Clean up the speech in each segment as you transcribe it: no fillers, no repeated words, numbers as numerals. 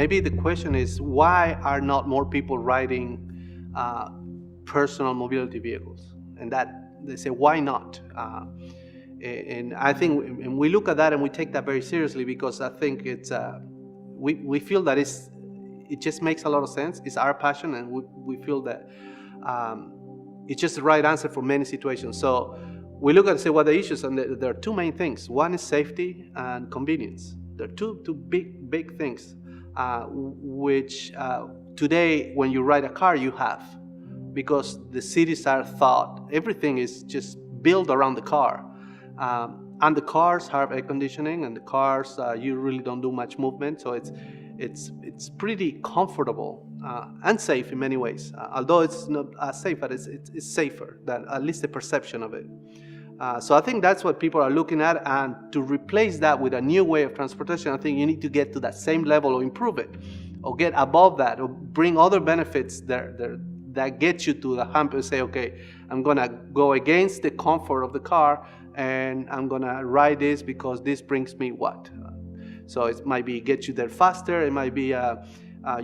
maybe the question is, why are not more people riding personal mobility vehicles? And that they say, why not? And I think, and we look at that and we take that very seriously, because I think it's we feel that it just makes a lot of sense. It's our passion, and we feel that it's just the right answer for many situations. So we look at and say what the issues, and there are two main things. One is safety and convenience. There are two big things, which today when you ride a car you have, because the cities are thought, everything is just built around the car. And the cars have air conditioning, and the cars you really don't do much movement, so it's pretty comfortable and safe in many ways. Although it's not as safe, but it's safer than at least the perception of it. So I think that's what people are looking at, and to replace that with a new way of transportation, I think you need to get to that same level or improve it, or get above that, or bring other benefits that get you to the hump and say, okay, I'm gonna go against the comfort of the car, and I'm gonna ride this because this brings me what? So it might be get you there faster. It might be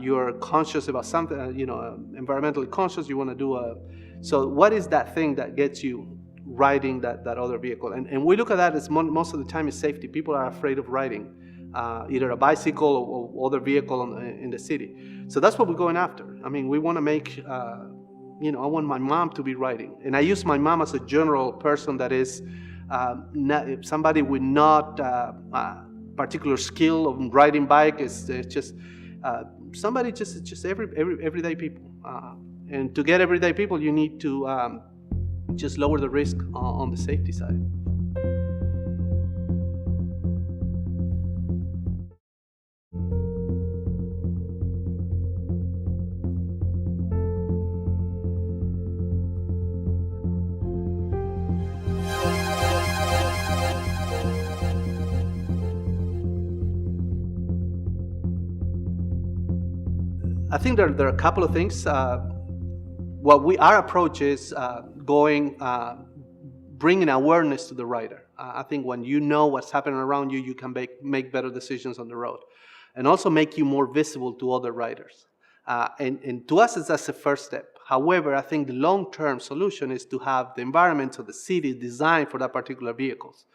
you're conscious about something, environmentally conscious. You want to do so what is that thing that gets you riding that other vehicle? And we look at that as most of the time is safety. People are afraid of riding either a bicycle or other vehicle in the city. So that's what we're going after. I mean, we want to make, I want my mom to be riding. And I use my mom as a general person that is somebody with not particular skill of riding bike. It's just somebody, just everyday people. And to get everyday people, you need to just lower the risk on the safety side. I think there are a couple of things. Our approach is bringing awareness to the rider. I think when you know what's happening around you, you can make better decisions on the road, and also make you more visible to other riders. And to us, that's the first step. However, I think the long-term solution is to have the environment of the city designed for that particular vehicles,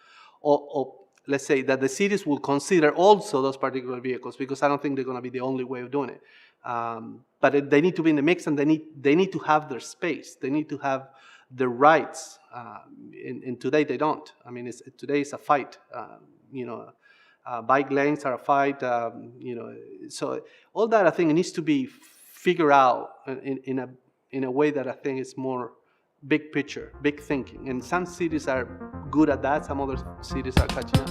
or let's say that the cities will consider also those particular vehicles, because I don't think they're going to be the only way of doing it. But they need to be in the mix, and they need to have their space. They need to have their rights. And today they don't. I mean, today it's a fight. Bike lanes are a fight. So all that I think needs to be figured out in a way that I think is more big picture, big thinking. And some cities are good at that. Some other cities are catching up.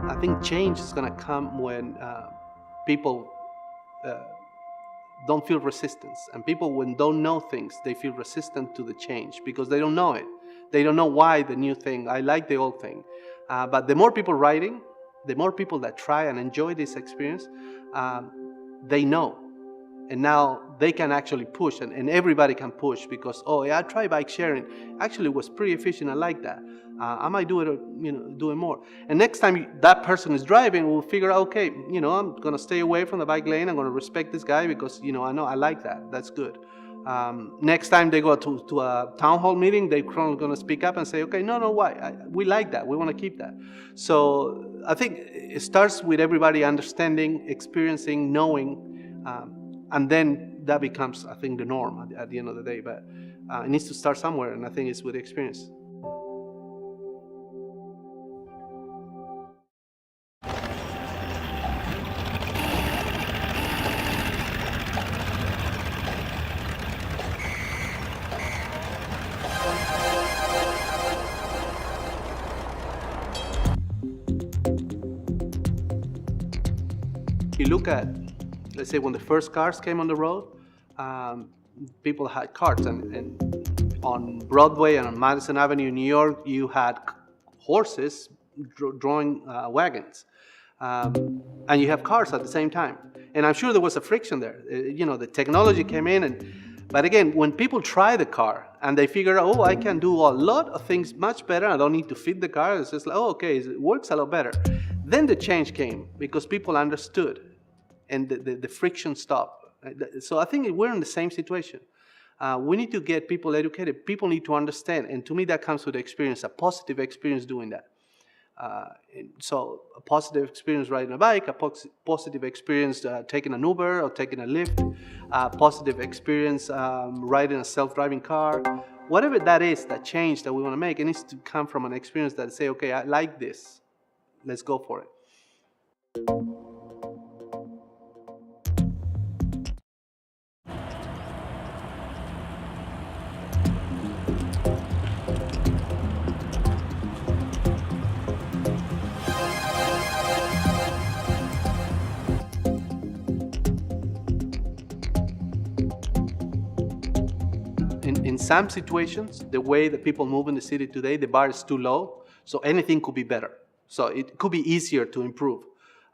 I think change is going to come when people don't feel resistance, and people, when don't know things, they feel resistant to the change because they don't know it. They don't know why the new thing. I like the old thing, but the more people riding, the more people that try and enjoy this experience, they know. And now they can actually push, and everybody can push, because, oh yeah, I tried bike sharing. Actually, it was pretty efficient. I like that. I might do it, do it more. And next time that person is driving, we'll figure out, okay, I'm gonna stay away from the bike lane. I'm gonna respect this guy because, I know I like that. That's good. Next time they go to a town hall meeting, they're gonna speak up and say, okay, no, why? We like that. We want to keep that. So I think it starts with everybody understanding, experiencing, knowing. And then that becomes, I think, the norm at the end of the day. But it needs to start somewhere, and I think it's with experience. You look at, let's say, when the first cars came on the road, people had carts, and on Broadway and on Madison Avenue in New York, you had horses drawing wagons, and you have cars at the same time. And I'm sure there was a friction there. The technology came in, but again, when people try the car and they figure out, oh, I can do a lot of things much better. I don't need to fit the car. It's just like, oh, okay, it works a lot better. Then the change came because people understood, and the friction stopped. So I think we're in the same situation. We need to get people educated. People need to understand. And to me, that comes with experience, a positive experience doing that. So a positive experience riding a bike, a positive experience taking an Uber or taking a Lyft, a positive experience riding a self-driving car. Whatever that is, that change that we want to make, it needs to come from an experience that say, okay, I like this. Let's go for it. In some situations, the way that people move in the city today, the bar is too low, so anything could be better. So it could be easier to improve.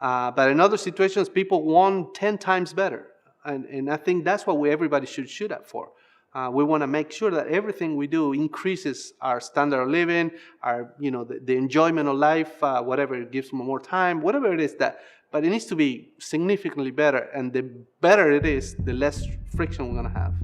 But in other situations, people want 10 times better. And I think that's what everybody should shoot at for. We want to make sure that everything we do increases our standard of living, our, the enjoyment of life, whatever, it gives more time, whatever it is that. But it needs to be significantly better. And the better it is, the less friction we're going to have.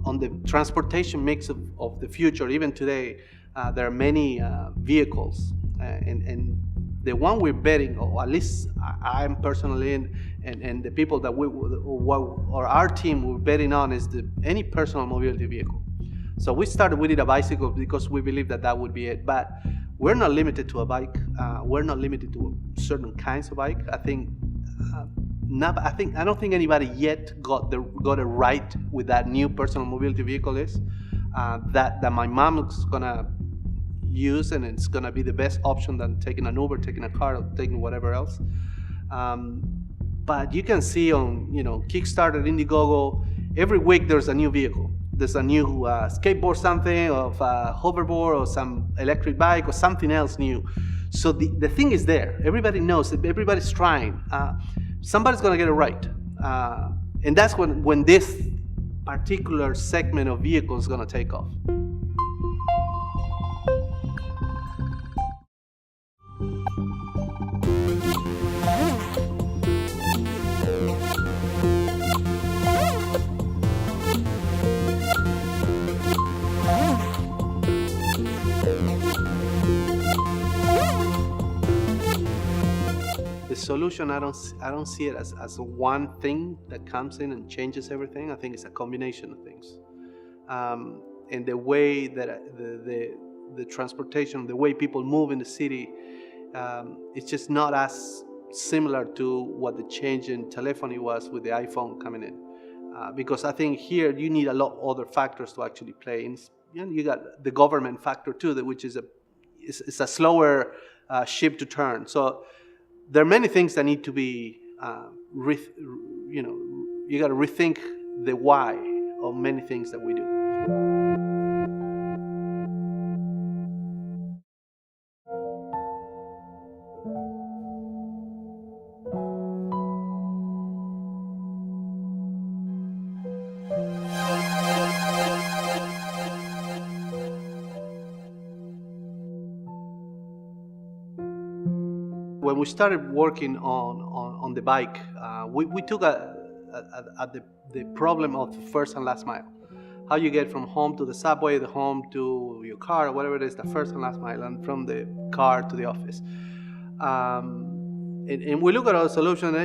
On the transportation mix of the future, even today, there are many vehicles, and the one we're betting, or at least I'm personally in, and the people that or our team we're betting on is any personal mobility vehicle. So we did a bicycle because we believe that would be it, but we're not limited to a bike. We're not limited to certain kinds of bike. I don't think anybody yet got it right with that new personal mobility vehicle is that my mom is gonna use, and it's gonna be the best option than taking an Uber, taking a car, or taking whatever else. But you can see on Kickstarter, Indiegogo, every week there's a new vehicle. There's a new skateboard, something, of a hoverboard, or some electric bike, or something else new. So the thing is there. Everybody knows it. Everybody's trying. Somebody's going to get it right. And that's when this particular segment of vehicle is going to take off. The solution, I don't see it as one thing that comes in and changes everything. I think it's a combination of things. And the way that the transportation, the way people move in the city, it's just not as similar to what the change in telephony was with the iPhone coming in. Because I think here you need a lot of other factors to actually play. And you got the government factor too, which is a slower ship to turn. So there are many things that need to be, you got to rethink the why of many things that we do. When we started working on the bike, we took at the problem of the first and last mile. How you get from home to the subway, the home to your car, or whatever it is, the first and last mile, and from the car to the office. And we look at our solution,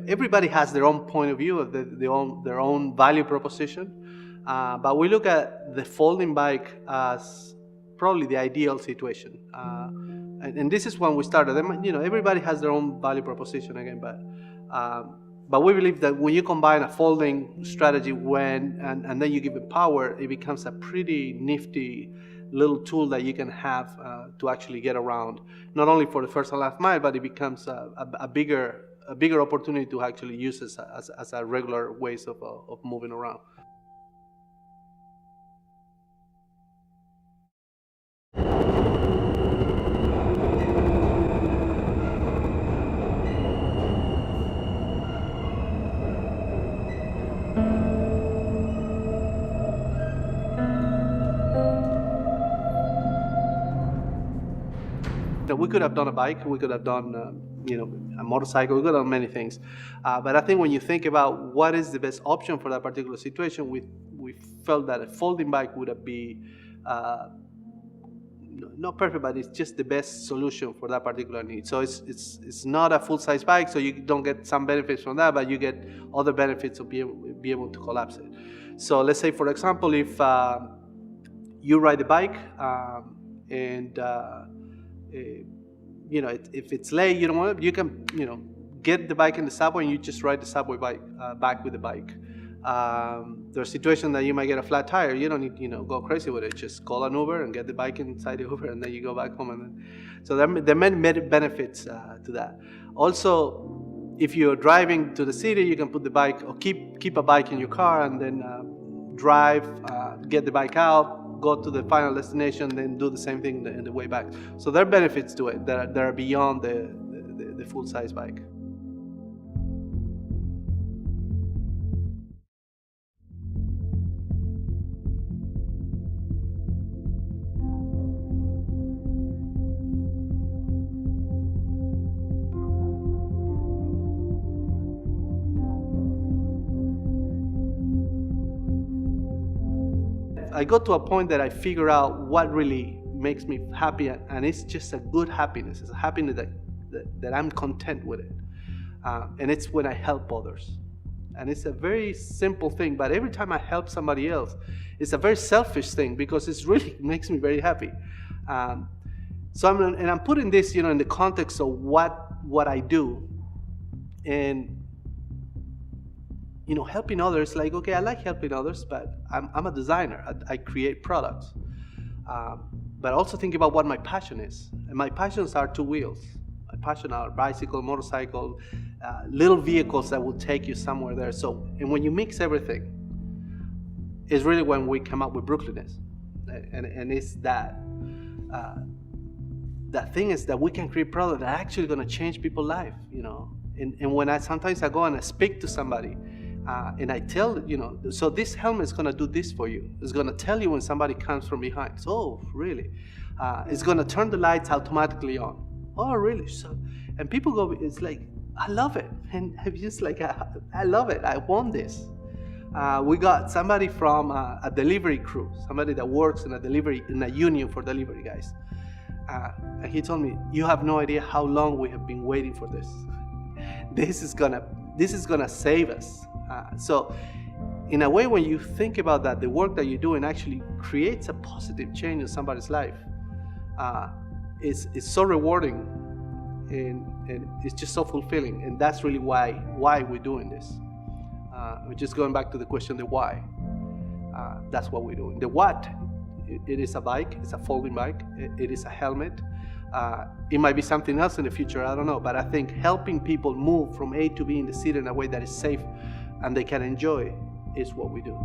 everybody has their own point of view, of their own value proposition. But we look at the folding bike as probably the ideal situation. and this is when we started. Everybody has their own value proposition again, but we believe that when you combine a folding strategy and then you give it power, it becomes a pretty nifty little tool that you can have to actually get around, not only for the first and last mile, but it becomes a bigger opportunity to actually use it as a regular ways of moving around. We could have done a bike, we could have done a motorcycle, we could have done many things. But I think when you think about what is the best option for that particular situation, we felt that a folding bike would be not perfect, but it's just the best solution for that particular need. So it's not a full-size bike, so you don't get some benefits from that, but you get other benefits of be able to collapse it. So let's say, for example, if you ride the bike and if it's late, you can get the bike in the subway and you just ride the subway bike back with the bike. There's a situation that you might get a flat tire. You don't need go crazy with it. Just call an Uber and get the bike inside the Uber, and then you go back home. So there are many benefits to that. Also, if you're driving to the city, you can put the bike or keep a bike in your car and then drive, get the bike out, go to the final destination, then do the same thing in the way back. So there are benefits to it that are beyond the full-size bike. I got to a point that I figure out what really makes me happy, and it's just a good happiness. It's a happiness that I'm content with it. And it's when I help others. And it's a very simple thing, but every time I help somebody else, it's a very selfish thing because it really makes me very happy. So I'm putting this, in the context of what I do, and helping others. Like, okay, I like helping others, but I'm a designer. I create products, but also think about what my passion is. And my passions are two wheels. My passion are bicycle, motorcycle, little vehicles that will take you somewhere there. So, and when you mix everything, is really when we come up with Brooklyness, and it's that thing is that we can create products that are actually going to change people's life. And when sometimes I go and I speak to somebody. And I tell, so this helmet is going to do this for you. It's going to tell you when somebody comes from behind. So, oh, really? It's going to turn the lights automatically on. Oh, really? So, and people go, it's like, I love it. And I'm just like, I love it. I want this. We got somebody from a delivery crew, somebody that works in a union for delivery guys. And he told me, you have no idea how long we have been waiting for this. This is gonna save us. So in a way, when you think about that, the work that you're doing actually creates a positive change in somebody's life. It's so rewarding, and it's just so fulfilling, and that's really why we're doing this. We're just going back to the question, the why. That's what we're doing. The what, it is a bike, it's a folding bike, it is a helmet. It might be something else in the future, I don't know, but I think helping people move from A to B in the city in a way that is safe and they can enjoy is what we do.